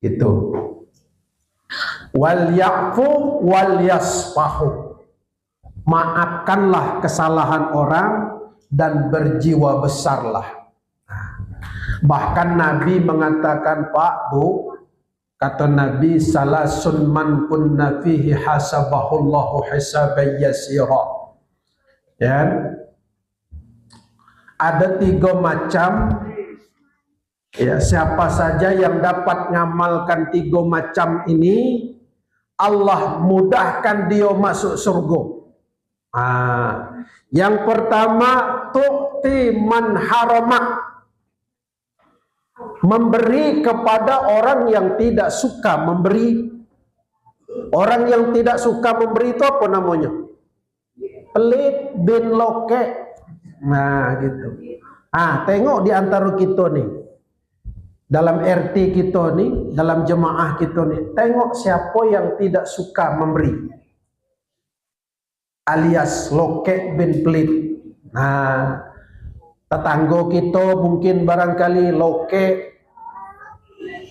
Gitu. Wal ya'fu wal yasfahu. Maafkanlah kesalahan orang dan berjiwa besarlah. Bahkan Nabi mengatakan, Pak, Bu, kata Nabi, salasun man kunna fihi hasabahullahu hisaban yasira. Ya. Ada 3 macam, ya, siapa saja yang dapat ngamalkan 3 macam ini, Allah mudahkan dia masuk surga. Yang pertama, tu'ti man haramak, memberi kepada orang yang tidak suka memberi. Orang yang tidak suka memberi itu apa namanya? Pelit bin loke. Nah, gitu. Tengok di antara kita nih, dalam RT kita nih, dalam jemaah kita nih, tengok siapa yang tidak suka memberi, alias loke bin pelit. Nah, tetangga kita mungkin barangkali loke.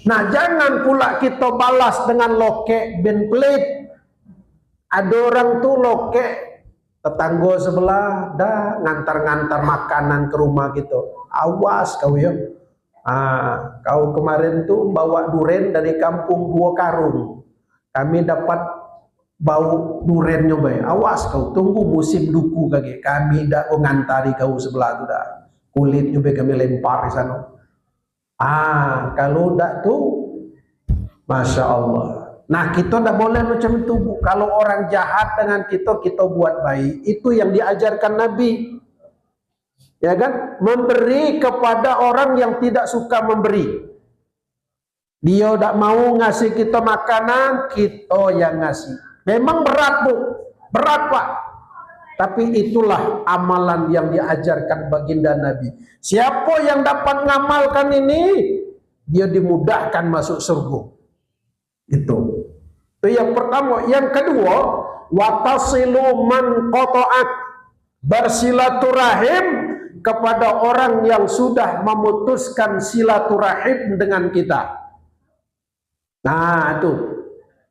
Nah, jangan pula kita balas dengan loke bin pelit. Ada orang tuh loke, tetangga sebelah dah ngantar-ngantar makanan ke rumah kita. Awas kau ya. Kau kemarin tuh bawa duren dari kampung 2 karung. Kami dapat bau duren nyoba. Awas kau, tunggu musim duku kaki. Kami dah ngantari kau sebelah tu dah. Kulit nyoba kami lempar di sana. Kalau dak tuh, Masya Allah. Nah, kita tidak boleh macam itu, Bu. Kalau orang jahat dengan kita, kita buat baik. Itu yang diajarkan Nabi. Ya kan? Memberi kepada orang yang tidak suka memberi. Dia tidak mau ngasih kita makanan, kita yang ngasih. Memang berat, Bu. Berat, Pak. Tapi itulah amalan yang diajarkan baginda Nabi. Siapa yang dapat ngamalkan ini, dia dimudahkan masuk surga. Itu yang pertama. Yang kedua, watasilu man qata'ak, bersilaturahim kepada orang yang sudah memutuskan silaturahim dengan kita. Nah, itu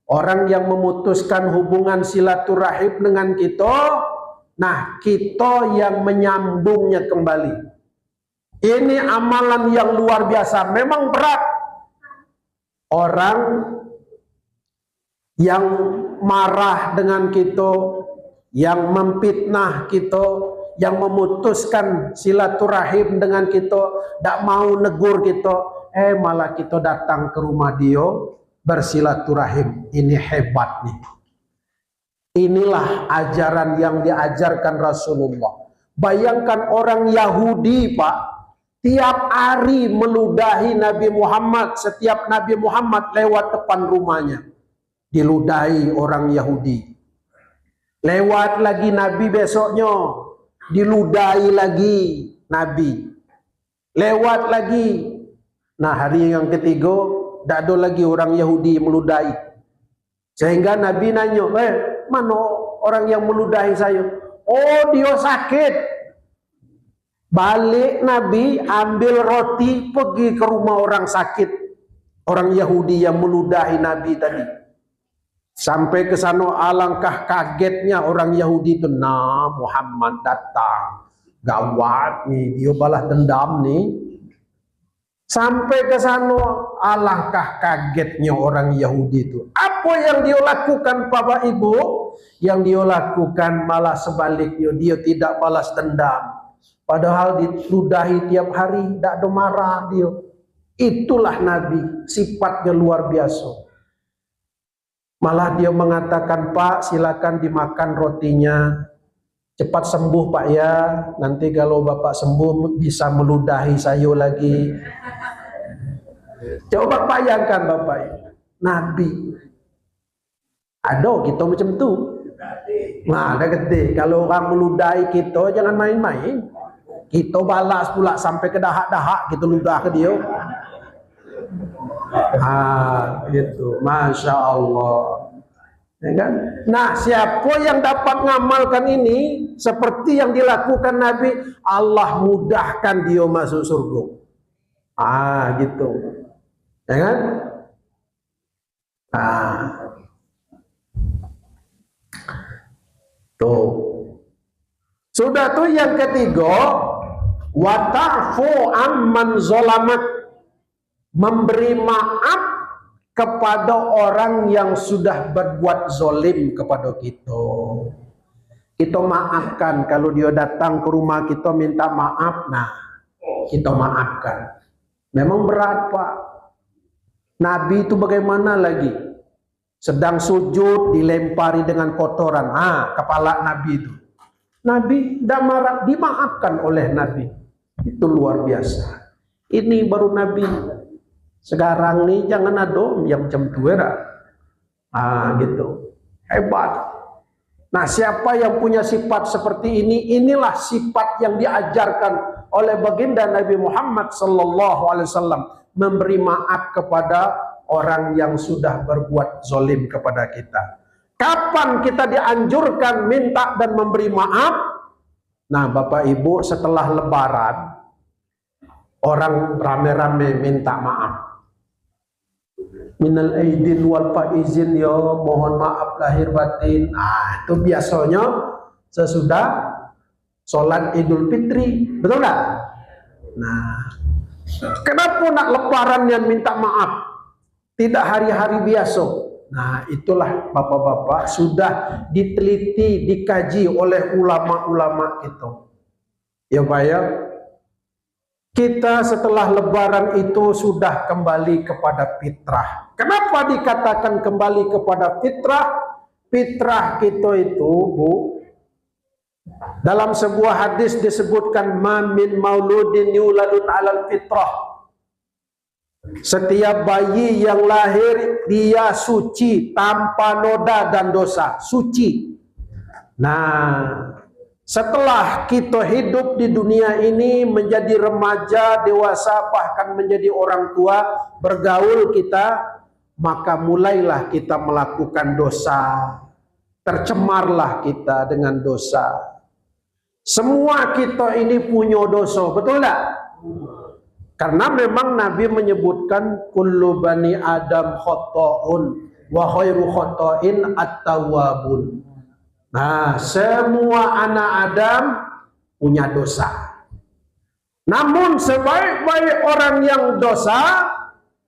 orang yang memutuskan hubungan silaturahim dengan kita. Nah, kita yang menyambungnya kembali. Ini amalan yang luar biasa. Memang berat. Orang yang marah dengan kita, yang memfitnah kita, yang memutuskan silaturahim dengan kita, tidak mau negur kita, malah kita datang ke rumah dia bersilaturahim. Ini hebat nih. Inilah ajaran yang diajarkan Rasulullah. Bayangkan orang Yahudi, Pak, tiap hari meludahi Nabi Muhammad. Setiap Nabi Muhammad lewat depan rumahnya, diludahi orang Yahudi. Lewat lagi Nabi besoknya, diludahi lagi Nabi. Lewat lagi. Nah, hari yang ketiga, tidak ada lagi orang Yahudi meludahi. Sehingga Nabi nanya, mana orang yang meludahi saya? Oh, dia sakit. Balik Nabi, ambil roti, pergi ke rumah orang sakit, orang Yahudi yang meludahi Nabi tadi. Sampai ke sana, alangkah kagetnya orang Yahudi itu. Nah, Muhammad datang, gawat nih, dia balas dendam nih. Sampai ke sana, alangkah kagetnya orang Yahudi itu. Apa yang dia lakukan, Bapak Ibu? Yang dia lakukan malah sebaliknya, dia tidak balas dendam. Padahal diludahi tiap hari, tidak ada marah dia. Itulah Nabi, sifatnya luar biasa. Malah dia mengatakan, Pak, silakan dimakan rotinya. Cepat sembuh, Pak ya. Nanti kalau Bapak sembuh bisa meludahi saya lagi. Coba bayangkan Bapak ya. Nabi. Ada kita macam itu. Nah, ada gede. Kalau orang meludahi kita, jangan main-main. Kita balas pula sampai ke dahak-dahak, kita ludah ke dia. Gitu. Masya Allah. Ya kan? Nah, siapa yang dapat ngamalkan ini seperti yang dilakukan Nabi, Allah mudahkan dia masuk surga. Gitu. Ya kan? Nah, tuh. Sudah tuh yang ketiga, wa ta'fu amman zalamak, memberi maaf kepada orang yang sudah berbuat zolim kepada kita. Kita maafkan. Kalau dia datang ke rumah kita minta maaf, nah kita maafkan. Memang berat, Pak. Nabi itu bagaimana lagi? Sedang sujud dilempari dengan kotoran. Kepala Nabi itu. Nabi tidak marah, dimaafkan oleh Nabi. Itu luar biasa. Ini baru Nabi. Sekarang nih jangan ada yang macam tu ya. Gitu. Hebat. Nah, siapa yang punya sifat seperti ini, inilah sifat yang diajarkan oleh baginda Nabi Muhammad sallallahu alaihi wasallam, memberi maaf kepada orang yang sudah berbuat zalim kepada kita. Kapan kita dianjurkan minta dan memberi maaf? Nah, Bapak Ibu, setelah Lebaran orang rame-rame minta maaf. Minal aidin wal faizin, ya mohon maaf lahir batin. Itu biasanya sesudah sholat Idul Fitri, betul nggak? Nah, kenapa nak Lebaran yang minta maaf? Tidak hari-hari biasa. Nah, itulah Bapak-bapak sudah diteliti, dikaji oleh ulama-ulama kita. Ya Pak ya. Kita setelah Lebaran itu sudah kembali kepada fitrah. Kenapa dikatakan kembali kepada fitrah? Fitrah kita itu, Bu, dalam sebuah hadis disebutkan min mauludin yuladun alal fitrah. Setiap bayi yang lahir dia suci tanpa noda dan dosa, suci. Nah, setelah kita hidup di dunia ini menjadi remaja, dewasa, bahkan menjadi orang tua, bergaul kita, maka mulailah kita melakukan dosa. Tercemarlah kita dengan dosa. Semua kita ini punya dosa, betul tak? Karena memang Nabi menyebutkan kullu bani Adam khata'un wa khairu khata'in at-tawwabun. Nah, semua anak Adam punya dosa. Namun sebaik-baik orang yang dosa,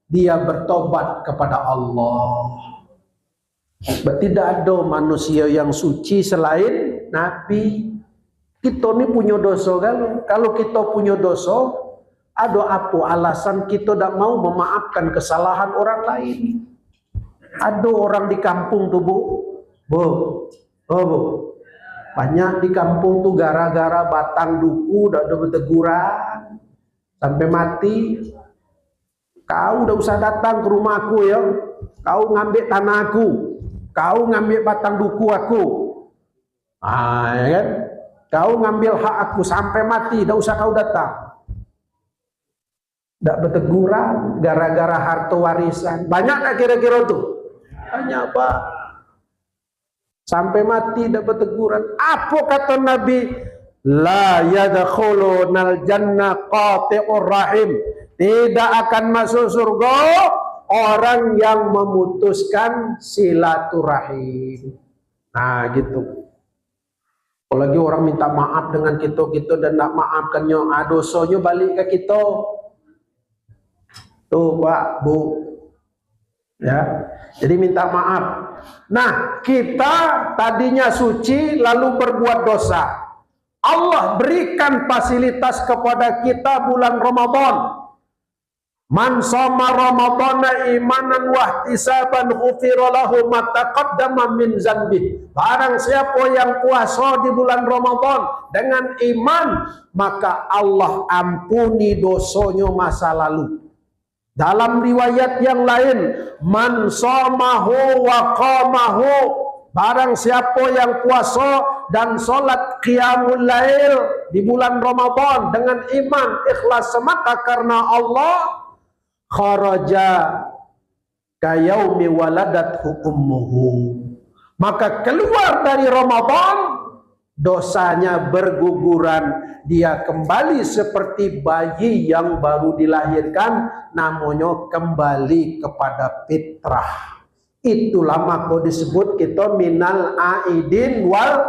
dia bertobat kepada Allah. Tidak ada manusia yang suci selain Nabi. Kita ini punya dosa kan? Kalau kita punya dosa, ada apa alasan kita tidak mau memaafkan kesalahan orang lain? Ada orang di kampung tuh, Bu. Bu. Banyak di kampung tuh gara-gara batang duku udah berteguran sampai mati. Kau udah usah datang ke rumahku ya. Kau ngambil tanah aku. Kau ngambil batang duku aku. Ya kan? Kau ngambil hak aku sampai mati, tidak usah kau datang. Tidak berteguran gara-gara harta warisan. Banyak tak kira-kira tuh? Banyak, Pak. Sampai mati tidak berteguran. Apa kata Nabi? La yadkhulunal jannah qati'ur rahim. Tidak akan masuk surga orang yang memutuskan silaturahim. Nah, gitu. Apalagi orang minta maaf dengan kita dan nak maafkannya, dosanya balik ke kita. Tuh Pak, Bu. Ya. Jadi minta maaf. Nah, kita tadinya suci lalu berbuat dosa. Allah berikan fasilitas kepada kita bulan Ramadan. Man shoma ramadhana imanan wa ihtisaban ghufira lahu ma taqaddama min dzanbi. Barang siapa yang puasa di bulan Ramadan dengan iman, maka Allah ampuni dosanya masa lalu. Dalam riwayat yang lain, man shamahu wa qamahu, barang siapa yang puasa dan salat qiyamul lail di bulan Ramadan dengan iman, ikhlas semata karena Allah, kharaja kayaumi waladathu ummuhu, maka keluar dari Ramadan dosanya berguguran, dia kembali seperti bayi yang baru dilahirkan, namanya kembali kepada fitrah. Itulah maka disebut kita minal aidin wal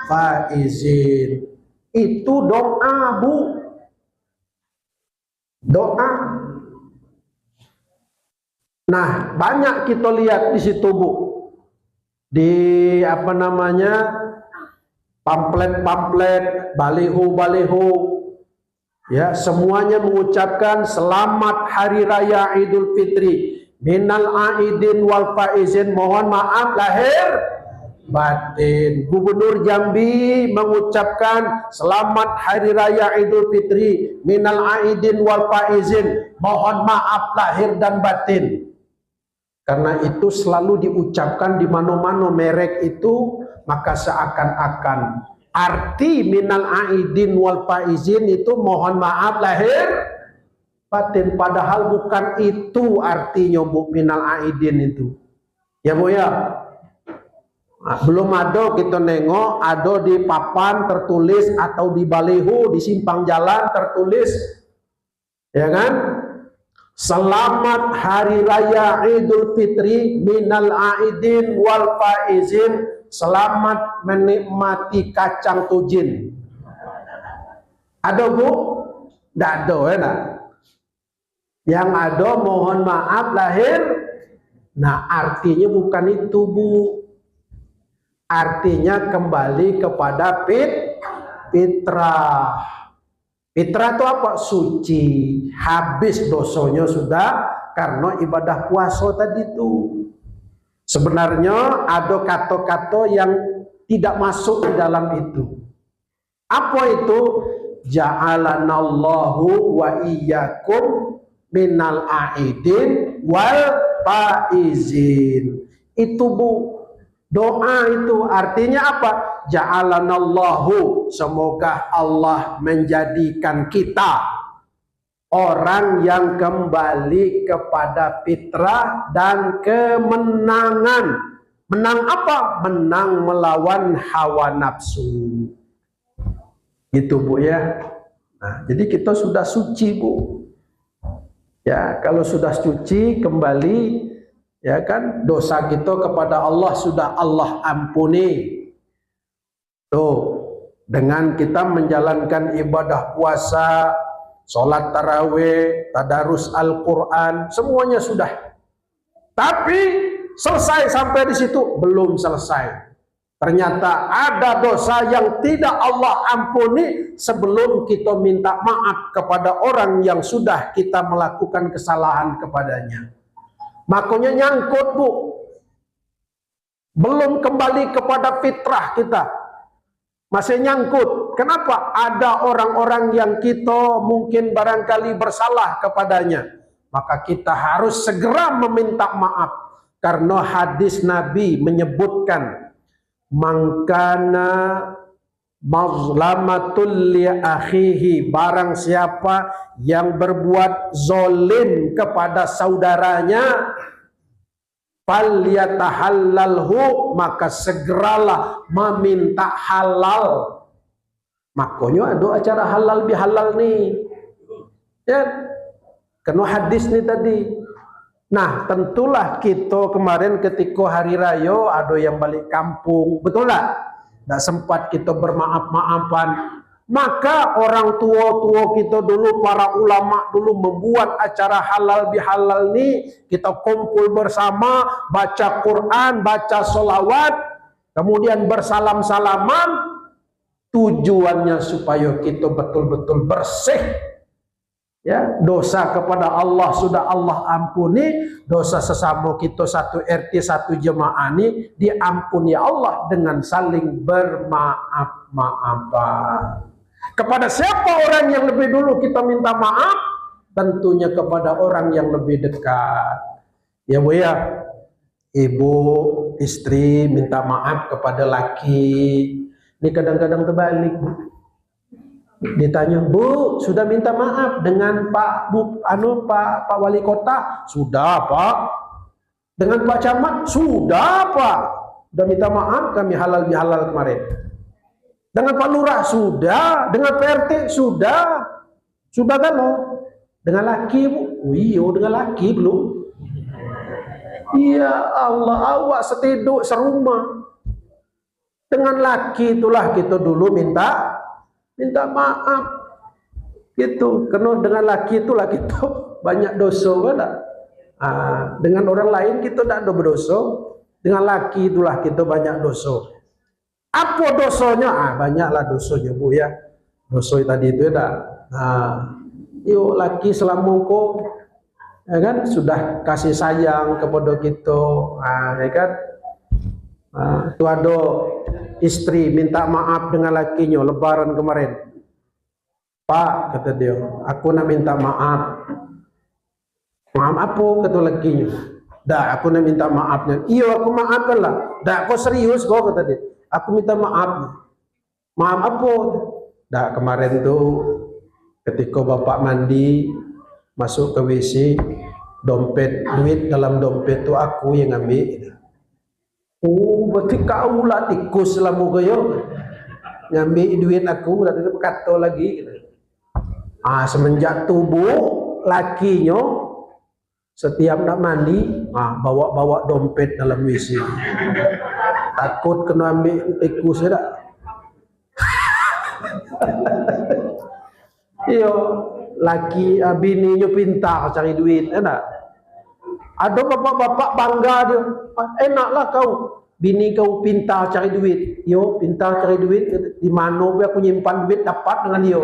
faizin. Itu doa, Bu. Doa. Nah, banyak kita lihat di situ, Bu. Di apa namanya? Pamflet-pamflet, baliho-baliho. Ya, semuanya mengucapkan selamat hari raya Idul Fitri. Minal aidin wal faizin, mohon maaf lahir batin. Gubernur Jambi mengucapkan selamat hari raya Idul Fitri. Minal aidin wal faizin, mohon maaf lahir dan batin. Karena itu selalu diucapkan di mana-mana merek itu, maka seakan-akan arti minal aidin wal faizin itu mohon maaf lahir batin, padahal bukan itu artinya, Bu, minal aidin itu. Ya, Bu, ya. Nah, belum ada kita nengok ada di papan tertulis atau di baliho di simpang jalan tertulis, ya kan? Selamat hari raya Idul Fitri minal aidin wal faizin, selamat menikmati kacang tujin. Ada, Bu? Tidak ada, ya. Yang ada mohon maaf lahir. Nah, artinya bukan itu, Bu. Artinya kembali kepada fitrah. Fitrah itu apa? Suci, habis dosanya sudah karena ibadah puasa tadi itu. Sebenarnya ada kata-kata yang tidak masuk di dalam itu. Apa itu? Ja'alanallahu wa iyyakum minal aidin wal faizin. Itu, Bu, doa itu artinya apa? Ja'alanallahu, semoga Allah menjadikan kita orang yang kembali kepada fitrah dan kemenangan. Menang apa? Menang melawan hawa nafsu. Gitu, Bu, ya. Nah, jadi kita sudah suci, Bu. Ya, kalau sudah suci kembali, ya kan, dosa kita kepada Allah sudah Allah ampuni. Tuh, dengan kita menjalankan ibadah puasa, sholat tarawih, tadarus Al-Quran, semuanya sudah. Tapi selesai sampai di situ? Belum selesai. Ternyata ada dosa yang tidak Allah ampuni sebelum kita minta maaf kepada orang yang sudah kita melakukan kesalahan kepadanya. Makanya nyangkut, Bu. Belum kembali kepada fitrah kita. Masih nyangkut. Kenapa? Ada orang-orang yang kita mungkin barangkali bersalah kepadanya. Maka kita harus segera meminta maaf. Karena hadis Nabi menyebutkan, mangkana mazlamatul li akhihi, barang siapa yang berbuat zolim kepada saudaranya, falyatahallalhu, maka segeralah meminta halal. Makanya ada acara halal bihalal nih, ya, karena hadis nih tadi. Nah, tentulah kita kemarin ketika hari raya ada yang balik kampung, betul lah? Tidak sempat kita bermaaf-maafan. Maka orang tua-tua kita dulu, para ulama dulu membuat acara halal bihalal ini. Kita kumpul bersama, baca Quran, baca sholawat, kemudian bersalam-salaman. Tujuannya supaya kita betul-betul bersih. Ya, dosa kepada Allah sudah Allah ampuni, dosa sesama kita satu RT satu jemaah ini diampuni Allah dengan saling bermaaf-maafan. Kepada siapa orang yang lebih dulu kita minta maaf? Tentunya kepada orang yang lebih dekat. Ya, Bu, ya. Ibu, istri minta maaf kepada laki. Ini kadang-kadang terbalik, Bu. Ditanya, Bu, sudah minta maaf dengan Pak Wali Kota? Sudah, Pak. Dengan Pak Camat? Sudah, Pak. Sudah minta maaf, kami halal bihalal kemarin. Dengan Pak Lurah? Sudah. Dengan PRT? Sudah. Sudah kan, lo? Dengan laki, Bu? Oh, iya, dengan laki belum. Ya Allah, awak setiduk serumah. Dengan laki itulah kita dulu minta maaf. Gitu. Karena dengan laki itulah kita banyak dosa kan? Dengan orang lain kita tidak ada berdosa. Dengan laki itulah kita banyak dosa. Apa dosanya? Banyaklah dosanya Bu ya. Dosa tadi itu ya. Yuk laki selama kau ya kan sudah kasih sayang kepada kita, ya kan. Itu ada istri minta maaf dengan lakinya lebaran kemarin. Pak, kata dia, aku nak minta maaf. Maaf apa, kata lakinya. Dah, aku nak minta maafnya. Iya, aku maafkan lah. Dah, kau serius kau, kata dia. Aku minta maaf. Maaf apa? Dah, kemarin tuh ketika bapak mandi masuk ke WC, duit dalam dompet tuh aku yang ambil. Oh, berarti kau lah tikus selama kaya ngambil duit aku, dan dia berkata lagi. Semenjak tubuh lakinya setiap nak mandi, bawa dompet dalam WC. Takut kena ambil tikus ya tak? Iya, laki bininya pintar cari duit, ya tak? Ada bapak-bapak bangga dia, enaklah kau, bini kau pintar cari duit. Yo, pintar cari duit, di mana aku nyimpan duit dapat dengan dia.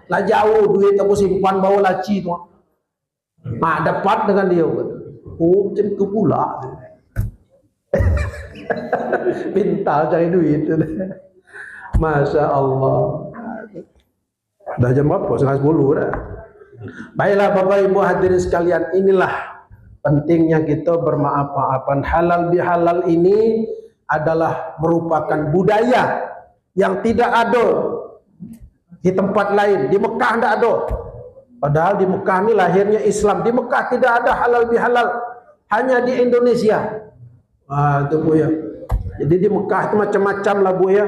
Lah jauh duit aku simpan bawa laci tu. Dapat dengan dia. Oh, macam tu pula. Pintar cari duit. Masya Allah. Dah jam berapa? 9:30 dah. Baiklah Bapak Ibu hadirin sekalian, inilah pentingnya kita bermaaf-maafan. Halal bihalal ini adalah merupakan budaya yang tidak ada di tempat lain. Di Mekah tidak ada. Padahal di Mekah ini lahirnya Islam. Di Mekah tidak ada halal bihalal. Hanya di Indonesia. Itu Bu ya. Jadi di Mekah itu macam-macam lah Bu ya.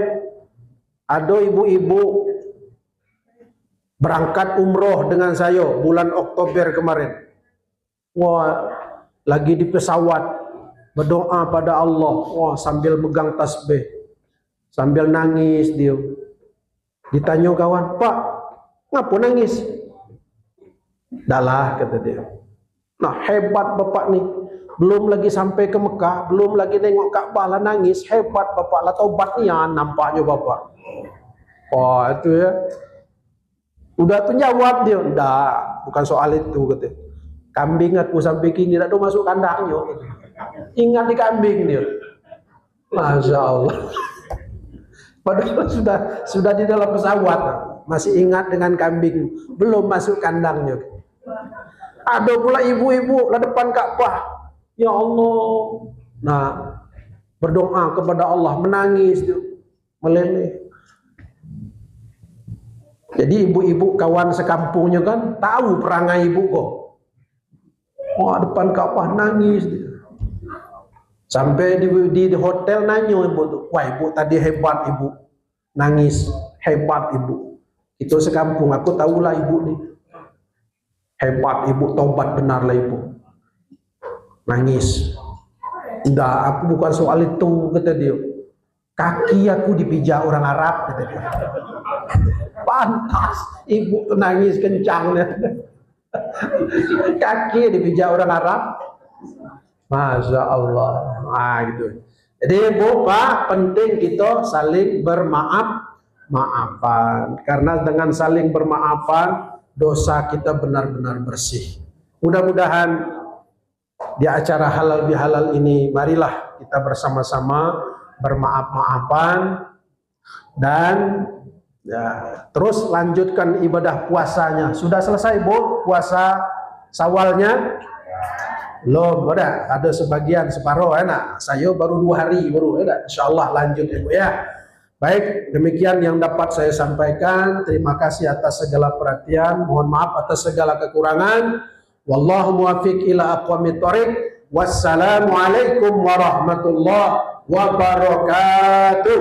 Ada ibu-ibu berangkat umroh dengan saya bulan Oktober kemarin. Wah, lagi di pesawat berdoa pada Allah. Wah, sambil megang tasbih, sambil nangis dia. Ditanya kawan, Pak, ngapa nangis? Dalah, kata dia. Nah, hebat bapak nih. Belum lagi sampai ke Mekah, belum lagi nengok Ka'bah lah nangis. Hebat bapak lah, taubat nih ya nampaknya bapak. Wah, itu ya. Udah tuh jawab dia, enggak, bukan soal itu, kata. Kambing aku sampai kini tidak masuk kandangnya. Ingat di kambing dia. Masya Allah. Padahal sudah di dalam pesawat, masih ingat dengan kambing, belum masuk kandangnya. Ada pula ibu-ibu lah depan Ka'bah, ya Allah. Nah, berdoa kepada Allah, menangis dia, meleleh. Jadi ibu-ibu kawan sekampungnya kan tahu perangai ibu kok. Wah, depan Ka'bah nangis dia. Sampai di hotel nanya ibu tuh, wah ibu tadi hebat ibu, nangis, hebat ibu. Itu sekampung, aku tahulah ibu nih, hebat ibu, tobat benarlah ibu. Nangis. Enggak, aku bukan soal itu, kata dia. Kaki aku dipijak orang Arab, kata dia. Pantas, ibu tuh nangis kencangnya. Kaki dipijak orang Arab. Masya Allah. Gitu. Jadi Bu, Pak, penting kita saling bermaaf-maafan. Karena dengan saling bermaafan, dosa kita benar-benar bersih. Mudah-mudahan di acara halal bihalal ini, marilah kita bersama-sama bermaaf-maafan dan terus lanjutkan ibadah puasanya. Sudah selesai Bu, puasa Syawalnya? Belum, ada sebagian separuh enak. Saya baru 2 hari baru ya. Insyaallah lanjut ya Bu ya. Baik, demikian yang dapat saya sampaikan. Terima kasih atas segala perhatian. Mohon maaf atas segala kekurangan. Wallahu muwaffiq ila aqwamit thoriq. Wassalamualaikum warahmatullahi wabarakatuh.